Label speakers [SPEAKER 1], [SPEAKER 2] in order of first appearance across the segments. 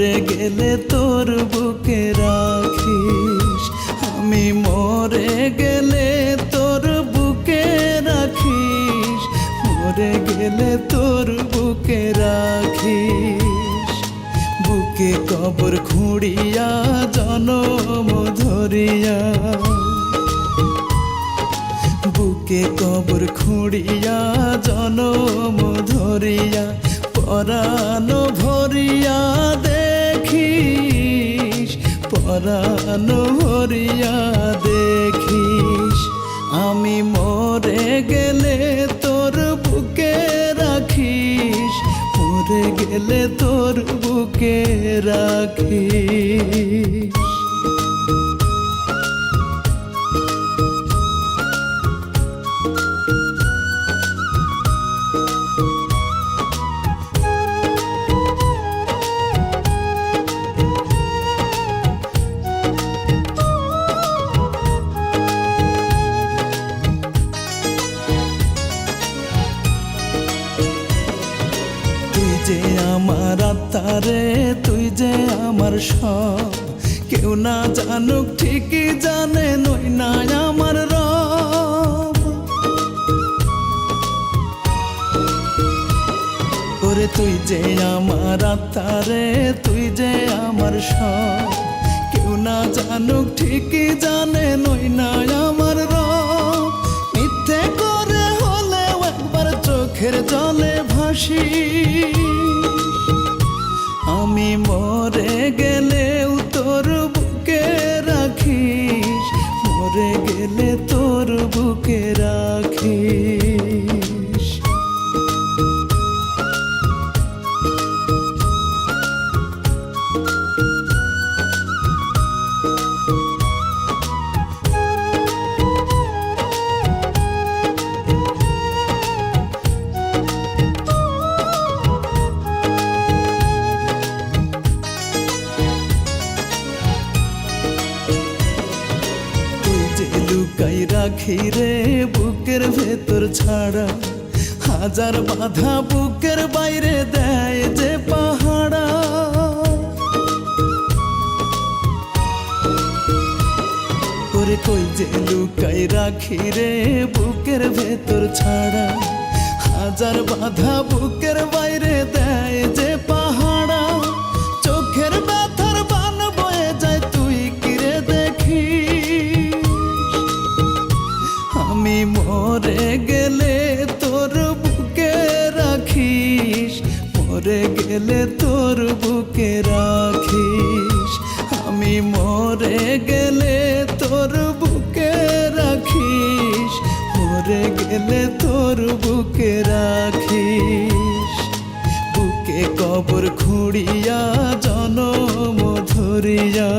[SPEAKER 1] মরে গেলে তোর বুকে রাখিস, আমি মরে গেলে তোর বুকে রাখিস, মরে গেলে তোর বুকে রাখিস। বুকে কবর খুঁড়িয়া জনম ধরিয়া, বুকে কবর খুঁড়িয়া জনম ধরিয়া, পরাণ ভরিয়া দেখিস, পরাণ ভরিয়া দেখিস। আমি মরে গেলে তোর বুকে রাখিস, মরে গেলে তোর বুকে রাখিস। তুই যে আমার আত্মারে, তুই যে আমার সব, কেউ না জানুক ঠিকই জানে নই না আমার রব। ওরে তুই যে আমার আত্মারে, তুই যে আমার সব, কেউ না জানুক ঠিকই জানে নই না আমার রব। মিথ্যে করে হলেও একবার চোখের জলে ভাসি, আমি মরে গেলেও তোর বুকে রাখিস, মরে গেলে তোর বুকে রাখিস। লুকাই রাখি রে বুকের ভেতর ছাড়া, হাজার বাধা বুকের বাইরে দেয় যে পাহাড়া। ওরে কই যে লুকাই রাখি রে বুকের ভেতর ছাড়া, হাজার বাধা বুকের বাইরে দেয় যে পাহাড়া। চোখের ব্যথার বান বয়ে যায় তুই কিরে দেখি, আমি মরে গেলে তোর বুকে রাখিস, মরে গেলে তোর বুকে রাখিস। আমি মরে গেলে তোর বুকে রাখিস, মরে গেলে তোর বুকে রাখিস। বুকে কবর খুঁড়িয়া জনম ধরিয়া,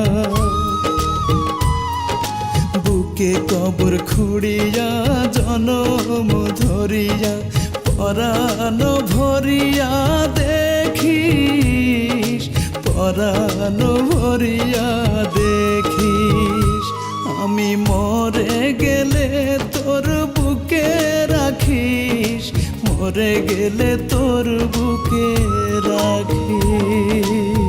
[SPEAKER 1] বুকে কবর খুঁড়িয়া জনম ধরিয়া, পরাণ ভরিয়া দেখিস, পরাণ ভরিয়া দেখিস। আমি মরে গেলে তোর বুকে রাখিস, মরে গেলে তোর বুকে রাখিস।